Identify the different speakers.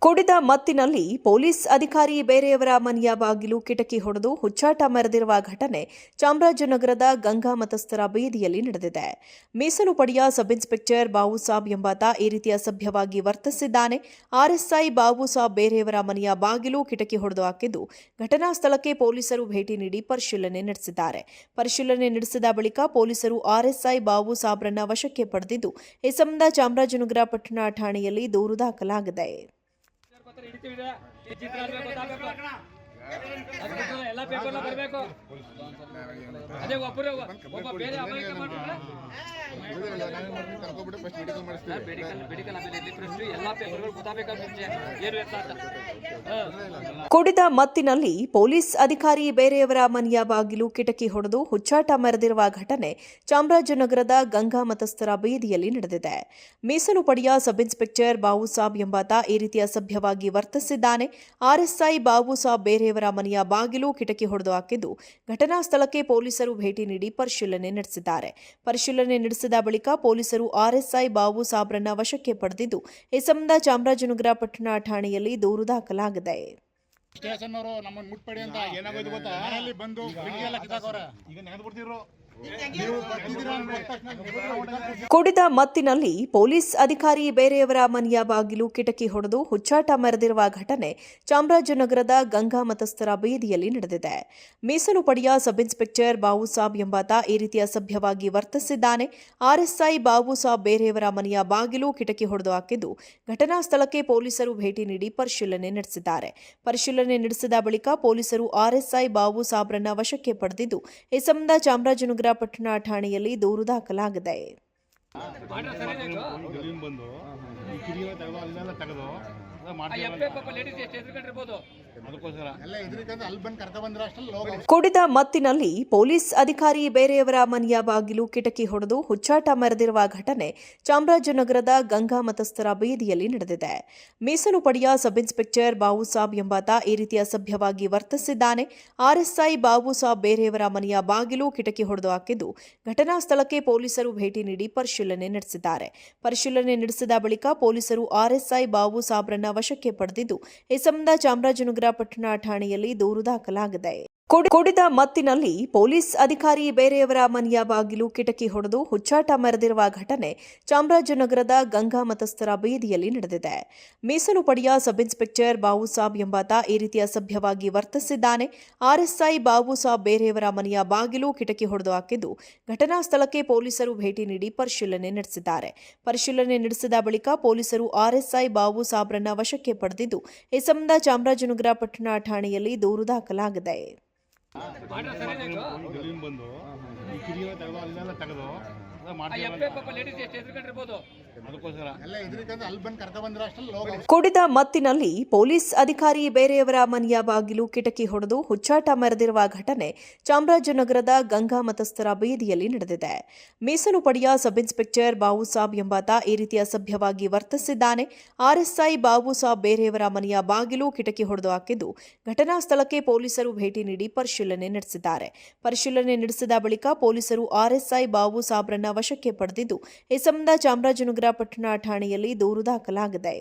Speaker 1: ಕುಡಿದ ಮತ್ತಿನಲ್ಲಿ ಪೊಲೀಸ್ ಅಧಿಕಾರಿ ಬೇರೆಯವರ ಮನೆಯ ಬಾಗಿಲು ಕಿಟಕಿ ಹೊಡೆದು ಹುಚ್ಚಾಟ ಮೆರೆದಿರುವ ಘಟನೆ ಚಾಮರಾಜನಗರದ ಗಂಗಾ ಮತಸ್ಥರ ಬೀದಿಯಲ್ಲಿ ನಡೆದಿದೆ. ಮೀಸಲು ಪಡೆಯ ಸಬ್ ಇನ್ಸ್ಪೆಕ್ಟರ್ ಬಾಬುಸಾಬ್ ಎಂಬಾತ ಈ ರೀತಿ ಅಸಭ್ಯವಾಗಿ ವರ್ತಿಸಿದ್ದಾನೆ. ಆರ್ಎಸ್ಐ ಬಾಬುಸಾಬ್ ಬೇರೆಯವರ ಮನೆಯ ಬಾಗಿಲು ಕಿಟಕಿ ಹೊಡೆದು ಹಾಕಿದ್ದು, ಘಟನಾ ಸ್ಥಳಕ್ಕೆ ಪೊಲೀಸರು ಭೇಟಿ ನೀಡಿ ಪರಿಶೀಲನೆ ನಡೆಸಿದ್ದಾರೆ. ಪರಿಶೀಲನೆ ನಡೆಸಿದ ಬಳಿಕ ಪೊಲೀಸರು ಆರ್ಎಸ್ಐ ಬಾಬುಸಾಬ್ರನ್ನ ವಶಕ್ಕೆ ಪಡೆದಿದ್ದು, ಈ ಸಂಬಂಧ ಚಾಮರಾಜನಗರ ಪಟ್ಟಣ ಠಾಣೆಯಲ್ಲಿ ದೂರು ದಾಖಲಾಗಿದೆ.
Speaker 2: ಎಲ್ಲ ಪೇಪರ್ನ ಬರಬೇಕು. ಅದೇ ಒಬ್ಬರು ಒಬ್ಬ ಬೇರೆ ಅಮಾಯಕ ಮಾಡ್ಬಿಟ್ರೆ ಎಲ್ಲ ಪೇಪರ್ಗಳು ಗೊತ್ತಾಗಬೇಕಾಗುತ್ತೆ ಏನು ಎತ್ತ ಅಂತ.
Speaker 1: ಕುಡಿದ ಮತ್ತಿನಲ್ಲಿ ಪೊಲೀಸ್ ಅಧಿಕಾರಿ ಬೇರೆಯವರ ಮನೆಯ ಬಾಗಿಲು ಕಿಟಕಿ ಹೊಡೆದು ಹುಚ್ಚಾಟ ಮೆರೆದಿರುವ ಘಟನೆ ಚಾಮರಾಜನಗರದ ಗಂಗಾ ಮತಸ್ಥರ ಬೀದಿಯಲ್ಲಿ ನಡೆದಿದೆ. ಮೀಸಲು ಪಡೆಯ ಸಬ್ ಇನ್ಸ್ಪೆಕ್ಟರ್ ಬಾಬುಸಾಬ್ ಎಂಬಾತ ಈ ರೀತಿ ಅಸಭ್ಯವಾಗಿ ವರ್ತಿಸಿದ್ದಾನೆ. ಆರ್ಎಸ್ಐ ಬಾಬುಸಾಬ್ ಬೇರೆಯವರ ಮನೆಯ ಬಾಗಿಲು ಕಿಟಕಿ ಹೊಡೆದು ಹಾಕಿದ್ದು, ಘಟನಾ ಸ್ಥಳಕ್ಕೆ ಪೊಲೀಸರು ಭೇಟಿ ನೀಡಿ ಪರಿಶೀಲನೆ ನಡೆಸಿದ್ದಾರೆ. ಪರಿಶೀಲನೆ ನಡೆಸಿದ ಬಳಿಕ ಪೊಲೀಸರು ಆರ್ಎಸ್ಐ ಬಾಬುಸಾಬ್ರನ್ನ ವಶಕ್ಕೆ ಪಡೆದಿದ್ದು, ಈ ಸಂಬಂಧ ಚಾಮರಾಜನಗರ ಪಟ್ಟಣ ಠಾಣೆಯಲ್ಲಿ ದೂರು ದಾಖಲಾಗಿದೆ.
Speaker 3: ಸ್ಟೇಷನ್ನವರು ನಮ್ಮನ್ನು ಮುಟ್ಪಡಿ ಅಂತ ಏನಾಗೋದು ಗೊತ್ತಾ, ಮನೆಯಲ್ಲಿ ಬಂದು ಕಿಟಕಿಯೆಲ್ಲ ಕಿತ್ತಾಕವ್ರೆ. ಈಗ ನೆನೆದ್ಬಿಡ್ತಿರೋ
Speaker 1: ಕುಡಿದ ಮತ್ತಿನಲ್ಲಿ ಪೊಲೀಸ್ ಅಧಿಕಾರಿ ಬೇರೆಯವರ ಮನೆಯ ಬಾಗಿಲು ಕಿಟಕಿ ಹೊಡೆದು ಹುಚ್ಚಾಟ ಮೆರೆದಿರುವ ಘಟನೆ ಚಾಮರಾಜನಗರದ ಗಂಗಾ ಮತಸ್ಥರ ಬೀದಿಯಲ್ಲಿ ನಡೆದಿದೆ. ಮೀಸಲು ಪಡೆಯ ಸಬ್ ಇನ್ಸ್ಪೆಕ್ಟರ್ ಬಾಬುಸಾಬ್ ಎಂಬಾತ ಈ ರೀತಿ ಅಸಭ್ಯವಾಗಿ ವರ್ತಿಸಿದ್ದಾನೆ. ಆರ್ಎಸ್ಐ ಬಾಬುಸಾಬ್ ಬೇರೆಯವರ ಮನೆಯ ಬಾಗಿಲು ಕಿಟಕಿ ಹೊಡೆದು ಹಾಕಿದ್ದು, ಘಟನಾ ಸ್ಥಳಕ್ಕೆ ಪೊಲೀಸರು ಭೇಟಿ ನೀಡಿ ಪರಿಶೀಲನೆ ನಡೆಸಿದ್ದಾರೆ. ಪರಿಶೀಲನೆ ನಡೆಸಿದ ಬಳಿಕ ಪೊಲೀಸರು ಆರ್ಎಸ್ಐ ಬಾಬುಸಾಬ್ರನ್ನ ವಶಕ್ಕೆ ಪಡೆದಿದ್ದು, ಈ ಸಂಬಂಧ ಚಾಮರಾಜನಗರ ಪಟ್ಟಣ ಠಾಣೆಯಲ್ಲಿ ದೂರು ದಾಖಲಾಗಿದೆ. ಕುಡಿದ ಮತ್ತಿನಲ್ಲಿ ಪೊಲೀಸ್ ಅಧಿಕಾರಿ ಬೇರೆಯವರ ಮನೆಯ ಬಾಗಿಲು ಕಿಟಕಿ ಹೊಡೆದು ಹುಚ್ಚಾಟ ಮೆರೆದಿರುವ ಘಟನೆ ಚಾಮರಾಜನಗರದ ಗಂಗಾ ಮತಸ್ಥರ ಬೀದಿಯಲ್ಲಿ ನಡೆದಿದೆ. ಮೀಸಲು ಪಡೆಯ ಸಬ್ ಇನ್ಸ್ಪೆಕ್ಟರ್ ಬಾಬುಸಾಬ್ ಎಂಬಾತ ಈ ರೀತಿ ಅಸಭ್ಯವಾಗಿ ವರ್ತಿಸಿದ್ದಾನೆ. ಆರ್ಎಸ್ಐ ಬಾಬುಸಾಬ್ ಬೇರೆಯವರ ಮನೆಯ ಬಾಗಿಲು ಕಿಟಕಿ ಹೊಡೆದು ಹಾಕಿದ್ದು, ಘಟನಾ ಸ್ಥಳಕ್ಕೆ ಪೊಲೀಸರು ಭೇಟಿ ನೀಡಿ ಪರಿಶೀಲನೆ ನಡೆಸಿದ್ದಾರೆ. ಪರಿಶೀಲನೆ ನಡೆಸಿದ ಬಳಿಕ ಪೊಲೀಸರು ಆರ್ಎಸ್ಐ ಬಾಬುಸಾಬ್ರನ್ನ ವಶಕ್ಕೆ ಪಡೆದಿದ್ದು, ಈ ಸಂಬಂಧ ಚಾಮರಾಜನಗರ ಪಟ್ಟಣ ಠಾಣೆಯಲ್ಲಿ ದೂರು ದಾಖಲಾಗಿದೆ. ಕುಡಿದ ಮತ್ತಿನಲ್ಲಿ ಪೊಲೀಸ್ ಅಧಿಕಾರಿ ಬೇರೆಯವರ ಮನೆಯ ಬಾಗಿಲು ಕಿಟಕಿ ಹೊಡೆದು ಹುಚ್ಚಾಟ ಮೆರೆದಿರುವ ಘಟನೆ ಚಾಮರಾಜನಗರದ ಗಂಗಾ ಮತಸ್ಥರ ಬೀದಿಯಲ್ಲಿ ನಡೆದಿದೆ. ಮೀಸಲು ಪಡೆಯ ಸಬ್ ಇನ್ಸ್ಪೆಕ್ಟರ್ ಬಾಬುಸಾಬ್ ಎಂಬಾತ ಈ ರೀತಿ ಅಸಭ್ಯವಾಗಿ ವರ್ತಿಸಿದ್ದಾನೆ. ಆರ್ಎಸ್ಐ ಬಾಬುಸಾಬ್ ಬೇರೆಯವರ ಮನೆಯ ಬಾಗಿಲು ಕಿಟಕಿ ಹೊಡೆದು ಹಾಕಿದ್ದು, ಘಟನಾ ಸ್ಥಳಕ್ಕೆ ಪೊಲೀಸರು ಭೇಟಿ ನೀಡಿ ಪರಿಶೀಲನೆ ನಡೆಸಿದ್ದಾರೆ. ಪರಿಶೀಲನೆ ನಡೆಸಿದ ಬಳಿಕ ಪೊಲೀಸರು ಆರ್ಎಸ್ಐ ಬಾಬುಸಾಬ್ರನ್ನ ವಶಕ್ಕೆ ಪಡೆದಿದ್ದು, ಈ ಸಂಬಂಧ ಚಾಮರಾಜನಗರ ಪಟ್ಟಣ ಠಾಣೆಯಲ್ಲಿ ದೂರು ದಾಖಲಾಗಿದೆ. ಕುಡಿದ ಮತ್ತಿನಲ್ಲಿ ಪೊಲೀಸ್ ಅಧಿಕಾರಿ ಬೇರೆಯವರ ಮನೆಯ ಬಾಗಿಲು ಕಿಟಕಿ ಹೊಡೆದು ಹುಚ್ಚಾಟ ಮೆರೆದಿರುವ ಘಟನೆ ಚಾಮರಾಜನಗರದ ಗಂಗಾ ಮತಸ್ಥರ ಬೀದಿಯಲ್ಲಿ ನಡೆದಿದೆ. ಮೀಸಲು ಪಡೆಯ ಸಬ್ ಇನ್ಸ್ಪೆಕ್ಟರ್ ಬಾಬುಸಾಬ್ ಎಂಬಾತ ಈ ರೀತಿ ಅಸಭ್ಯವಾಗಿ ವರ್ತಿಸಿದ್ದಾನೆ. ಆರ್ಎಸ್ಐ ಬಾಬುಸಾಬ್ ಬೇರೆಯವರ ಮನೆಯ ಬಾಗಿಲು ಕಿಟಕಿ ಹೊಡೆದು ಹಾಕಿದ್ದು, ಘಟನಾ ಸ್ಥಳಕ್ಕೆ ಪೊಲೀಸರು ಭೇಟಿ ನೀಡಿ ಪರಿಶೀಲನೆ ನಡೆಸಿದ್ದಾರೆ. ಪರಿಶೀಲನೆ ನಡೆಸಿದ ಬಳಿಕ ಪೊಲೀಸರು ಆರ್ಎಸ್ಐ ಬಾಬುಸಾಬ್ರನ್ನ ವಶಕ್ಕೆ ಪಡೆದಿದ್ದು, ಈ ಸಂಬಂಧ ಚಾಮರಾಜನಗರ ಪಟ್ಟಣ ಠಾಣೆಯಲ್ಲಿ ದೂರು ದಾಖಲಾಗಿದೆ.